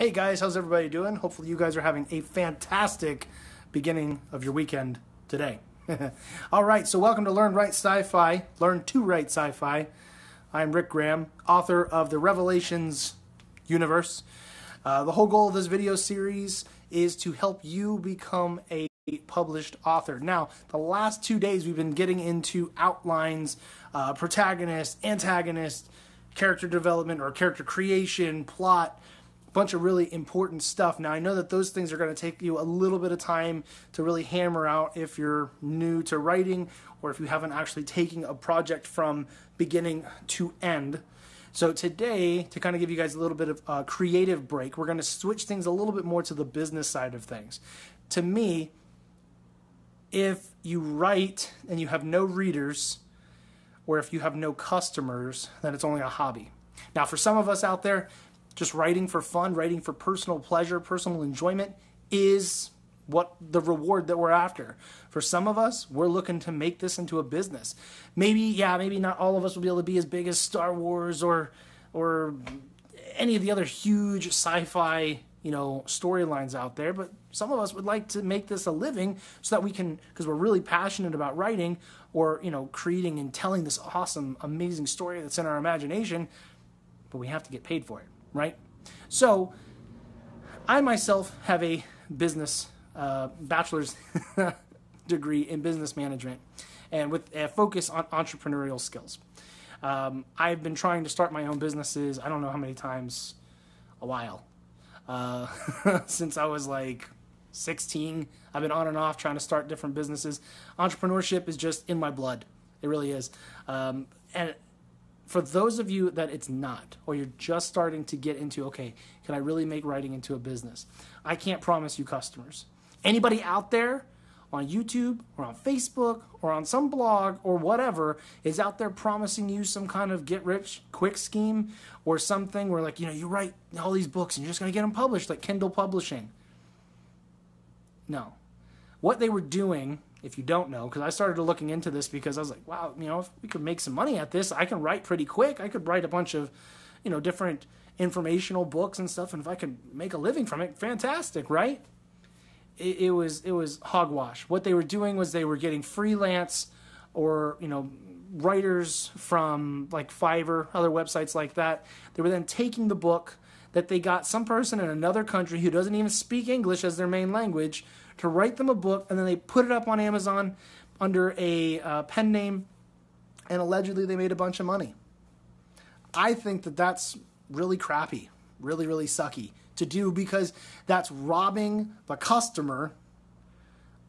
Hey guys, how's everybody doing? Hopefully you guys are having a fantastic beginning of your weekend today. All right, so welcome to Learn to Write Sci-Fi. I'm Rick Graham, author of the Revelations universe. The whole goal of this video series is to help you become a published author. Now, the last 2 days we've been getting into outlines, protagonist, antagonist, character development or character creation, plot, bunch of really important stuff. Now, I know that those things are going to take you a little bit of time to really hammer out if you're new to writing or if you haven't actually taken a project from beginning to end. So today, to kind of give you guys a little bit of a creative break, we're going to switch things a little bit more to the business side of things. To me, if you write and you have no readers, or if you have no customers, then it's only a hobby. Now, for some of us out there, just writing for fun, writing for personal pleasure, personal enjoyment is what the reward that we're after. For some of us, we're looking to make this into a business. Maybe not all of us will be able to be as big as Star Wars or any of the other huge sci-fi, storylines out there, but some of us would like to make this a living so that we can, because we're really passionate about writing or, creating and telling this awesome, amazing story that's in our imagination, but we have to get paid for it. Right? So, I myself have a business bachelor's degree in business management and with a focus on entrepreneurial skills. I've been trying to start my own businesses, I don't know how many times, a while. Since I was like 16, I've been on and off trying to start different businesses. Entrepreneurship is just in my blood. It really is. And for those of you that it's not, or you're just starting to get into, okay, can I really make writing into a business? I can't promise you customers. Anybody out there on YouTube or on Facebook or on some blog or whatever is out there promising you some kind of get-rich-quick scheme or something where, you write all these books and you're just going to get them published, like Kindle publishing. No. What they were doing, if you don't know, because I started looking into this because I was like, wow, if we could make some money at this, I can write pretty quick. I could write a bunch of, different informational books and stuff, and if I could make a living from it, fantastic, right? It was hogwash. What they were doing was they were getting freelance or, writers from like Fiverr, other websites like that. They were then taking the book that they got some person in another country who doesn't even speak English as their main language to write them a book, and then they put it up on Amazon under a pen name, and allegedly they made a bunch of money. I think that that's really crappy, really, really sucky to do because that's robbing the customer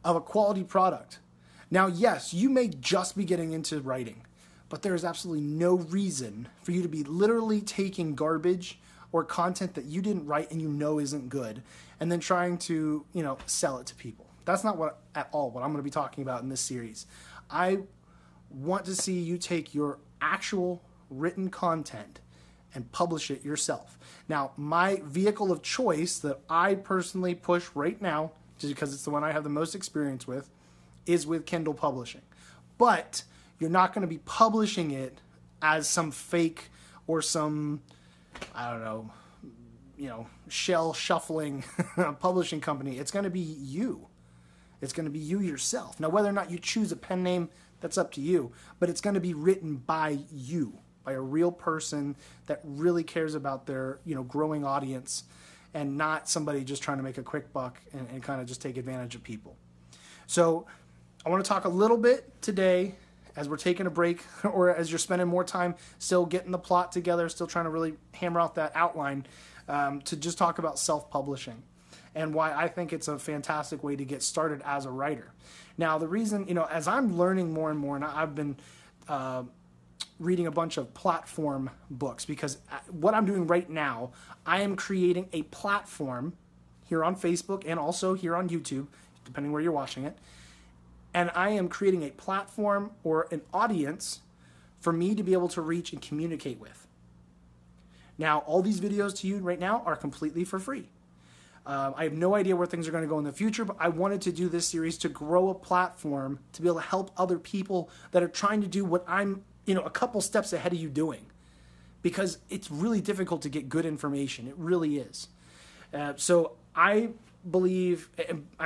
of a quality product. Now, yes, you may just be getting into writing, but there is absolutely no reason for you to be literally taking garbage or content that you didn't write and isn't good, and then trying to, sell it to people. That's not at all what I'm going to be talking about in this series. I want to see you take your actual written content and publish it yourself. Now, my vehicle of choice that I personally push right now, just because it's the one I have the most experience with, is with Kindle publishing. But you're not going to be publishing it as some fake or some, shell shuffling publishing company. It's going to be you. It's going to be you yourself. Now, whether or not you choose a pen name, that's up to you. But it's going to be written by you, by a real person that really cares about their, growing audience and not somebody just trying to make a quick buck and kind of just take advantage of people. So I want to talk a little bit today as we're taking a break or as you're spending more time still getting the plot together, still trying to really hammer out that outline, to just talk about self-publishing and why I think it's a fantastic way to get started as a writer. Now, the reason, as I'm learning more and more, and I've been reading a bunch of platform books because what I'm doing right now, I am creating a platform here on Facebook and also here on YouTube, depending where you're watching it. And I am creating a platform or an audience for me to be able to reach and communicate with. Now, all these videos to you right now are completely for free. I have no idea where things are going to go in the future, but I wanted to do this series to grow a platform to be able to help other people that are trying to do what I'm, a couple steps ahead of you doing. Because it's really difficult to get good information. It really is. So I believe,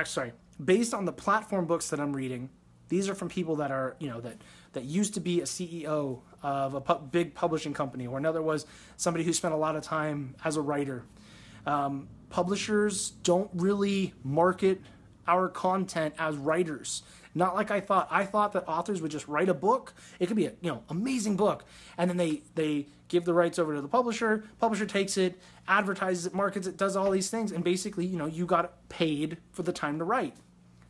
sorry, based on the platform books that I'm reading, these are from people that are, that used to be a CEO of a big publishing company, or another was somebody who spent a lot of time as a writer. Publishers don't really market our content as writers. Not like I thought. I thought that authors would just write a book. It could be a amazing book, and then they give the rights over to the publisher. Publisher takes it, advertises it, markets it, does all these things, and basically you got paid for the time to write.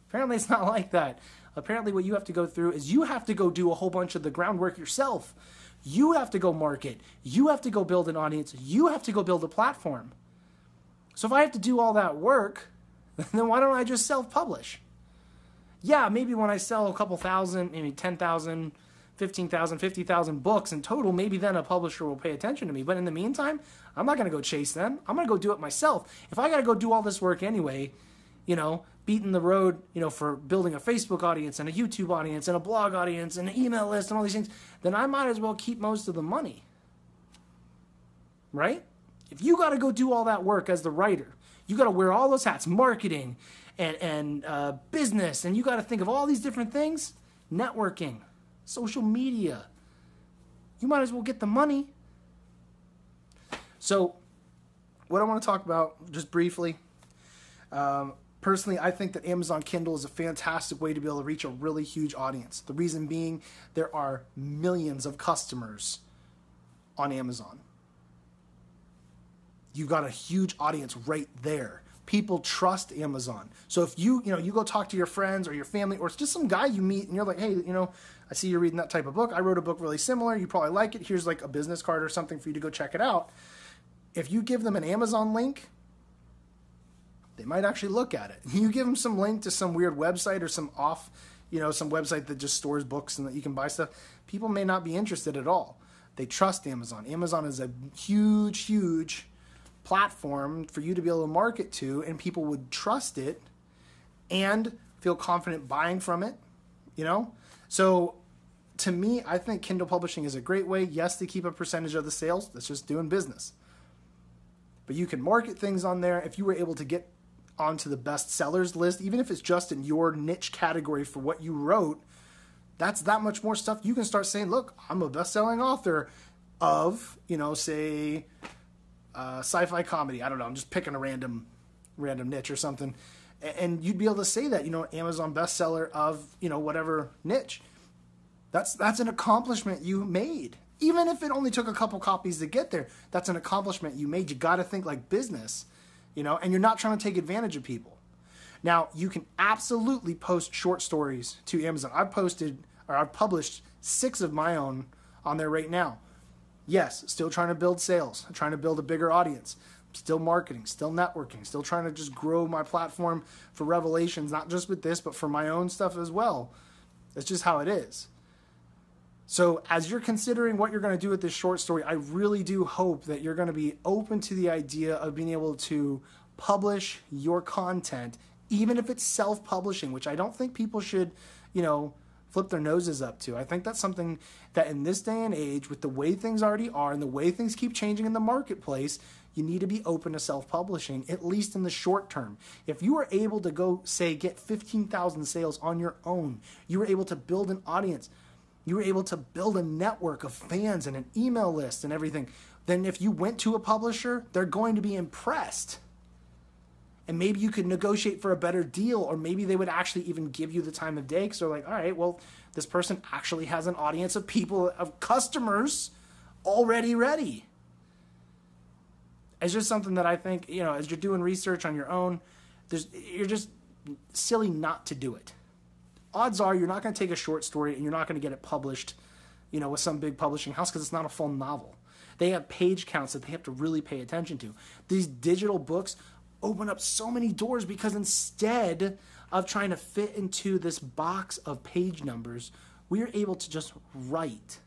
Apparently, it's not like that. Apparently, what you have to go through is you have to go do a whole bunch of the groundwork yourself. You have to go market. You have to go build an audience. You have to go build a platform. So if I have to do all that work, then why don't I just self-publish? Yeah, maybe when I sell a couple thousand, maybe 10,000, 15,000, 50,000 books in total, maybe then a publisher will pay attention to me. But in the meantime, I'm not going to go chase them. I'm going to go do it myself. If I got to go do all this work anyway, beating the road, for building a Facebook audience and a YouTube audience and a blog audience and an email list and all these things, then I might as well keep most of the money. Right? If you got to go do all that work as the writer, you got to wear all those hats, marketing and business, and you got to think of all these different things, networking, social media. You might as well get the money. So what I want to talk about just briefly, personally, I think that Amazon Kindle is a fantastic way to be able to reach a really huge audience. The reason being, there are millions of customers on Amazon. You've got a huge audience right there. People trust Amazon. So if you go talk to your friends or your family, or it's just some guy you meet and you're like, hey, I see you're reading that type of book. I wrote a book really similar. You probably like it. Here's like a business card or something for you to go check it out. If you give them an Amazon link, they might actually look at it. You give them some link to some weird website or some some website that just stores books and that you can buy stuff. People may not be interested at all. They trust Amazon. Amazon is a huge, huge platform for you to be able to market to, and people would trust it and feel confident buying from it, So to me, I think Kindle publishing is a great way, yes, to keep a percentage of the sales. That's just doing business. But you can market things on there. If you were able to get onto the best sellers list, even if it's just in your niche category for what you wrote, that's that much more stuff. You can start saying, look, I'm a best-selling author of, say, sci-fi comedy. I don't know. I'm just picking a random niche or something. And you'd be able to say that, Amazon bestseller of, whatever niche. That's an accomplishment you made. Even if it only took a couple copies to get there, that's an accomplishment you made. You got to think like business, and you're not trying to take advantage of people. Now, you can absolutely post short stories to Amazon. I've published 6 of my own on there right now. Yes, still trying to build sales, trying to build a bigger audience, still marketing, still networking, still trying to just grow my platform for revelations, not just with this, but for my own stuff as well. That's just how it is. So as you're considering what you're going to do with this short story, I really do hope that you're going to be open to the idea of being able to publish your content, even if it's self-publishing, which I don't think people should, flip their noses up to. I think that's something that in this day and age, with the way things already are and the way things keep changing in the marketplace, you need to be open to self-publishing, at least in the short term. If you were able to go, say, get 15,000 sales on your own, you were able to build an audience, you were able to build a network of fans and an email list and everything, then if you went to a publisher, they're going to be impressed. And maybe you could negotiate for a better deal, or maybe they would actually even give you the time of day because they're like, all right, well, this person actually has an audience of people, of customers already ready. It's just something that I think, as you're doing research on your own, you're just silly not to do it. Odds are you're not going to take a short story and you're not going to get it published, with some big publishing house because it's not a full novel. They have page counts that they have to really pay attention to. These digital books open up so many doors because instead of trying to fit into this box of page numbers, we are able to just write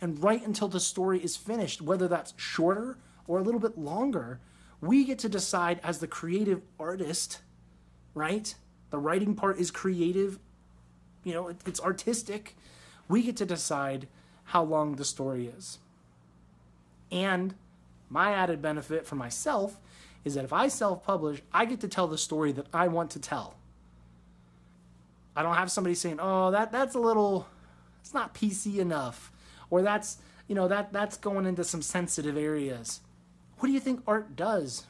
and write until the story is finished, whether that's shorter or a little bit longer. We get to decide as the creative artist, right? The writing part is creative, it's artistic. We get to decide how long the story is. And My added benefit for myself is that if I self-publish, I get to tell the story that I want to tell. I don't have somebody saying, oh, that's a little, it's not PC enough, or that's, that's going into some sensitive areas. What do you think art does?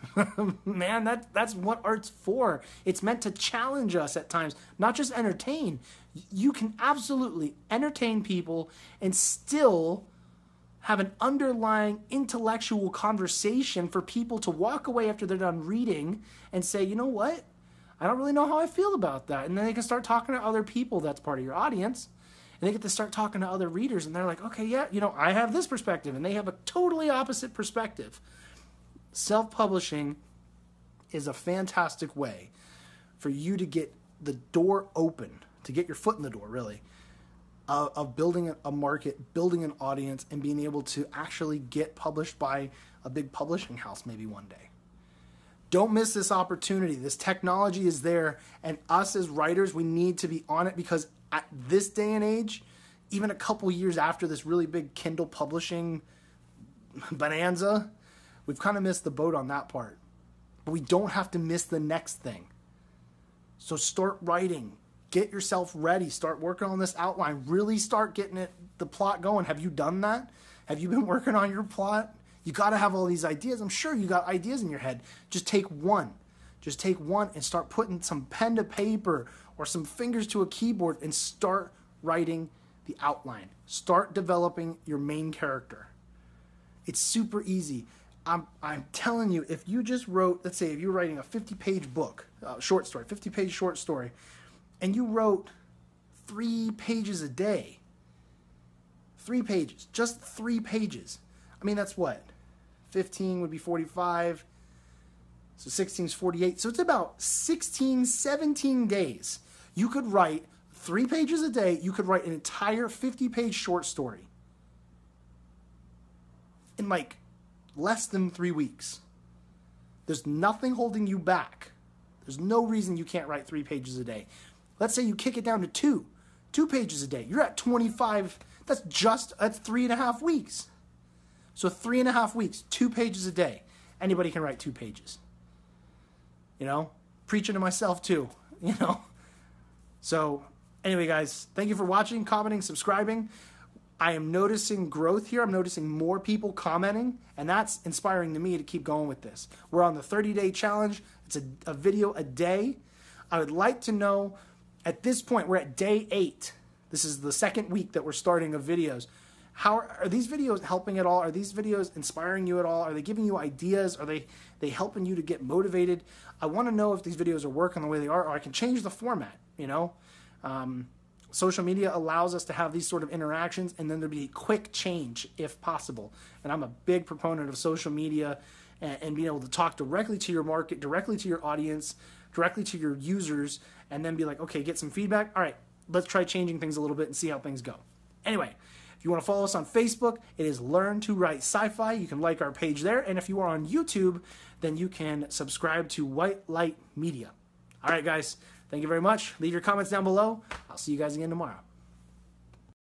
Man, that's what art's for. It's meant to challenge us at times, not just entertain. You can absolutely entertain people and still have an underlying intellectual conversation for people to walk away after they're done reading and say, you know what? I don't really know how I feel about that. And then they can start talking to other people that's part of your audience. And they get to start talking to other readers. And they're like, okay, yeah, I have this perspective. And they have a totally opposite perspective. Self-publishing is a fantastic way for you to get the door open, to get your foot in the door, really, of building a market, building an audience, and being able to actually get published by a big publishing house maybe one day. Don't miss this opportunity. This technology is there, and us as writers, we need to be on it, because at this day and age, even a couple years after this really big Kindle publishing bonanza, we've kind of missed the boat on that part. But we don't have to miss the next thing. So start writing. Get yourself ready. Start working on this outline. Really start getting the plot going. Have you done that? Have you been working on your plot? You got to have all these ideas. I'm sure you got ideas in your head. Just take one. Just take one and start putting some pen to paper or some fingers to a keyboard and start writing the outline. Start developing your main character. It's super easy. I'm telling you, if you just wrote, let's say if you're writing a 50-page book, short story, 50-page short story, and you wrote 3 pages a day, 3 pages, just 3 pages. I mean, that's what? 15 would be 45, so 16 is 48. So it's about 16, 17 days. You could write 3 pages a day. You could write an entire 50-page short story in like less than 3 weeks. There's nothing holding you back. There's no reason you can't write 3 pages a day. Let's say you kick it down to 2 pages a day. You're at 25. That's 3.5 weeks. So 3.5 weeks, 2 pages a day. Anybody can write 2 pages. Preaching to myself too, So anyway, guys, thank you for watching, commenting, subscribing. I am noticing growth here. I'm noticing more people commenting, and that's inspiring to me to keep going with this. We're on the 30-day challenge. It's a video a day. I would like to know, at this point, we're at day 8. This is the second week that we're starting of videos. How are these videos helping at all? Are these videos inspiring you at all? Are they giving you ideas? Are they helping you to get motivated? I want to know if these videos are working the way they are, or I can change the format, Social media allows us to have these sort of interactions, and then there'll be quick change if possible. And I'm a big proponent of social media and being able to talk directly to your market, directly to your audience, directly to your users, and then be like, okay, get some feedback. All right, let's try changing things a little bit and see how things go. Anyway, if you want to follow us on Facebook, it is Learn to Write Sci-Fi. You can like our page there. And if you are on YouTube, then you can subscribe to White Light Media. All right, guys. Thank you very much. Leave your comments down below. I'll see you guys again tomorrow.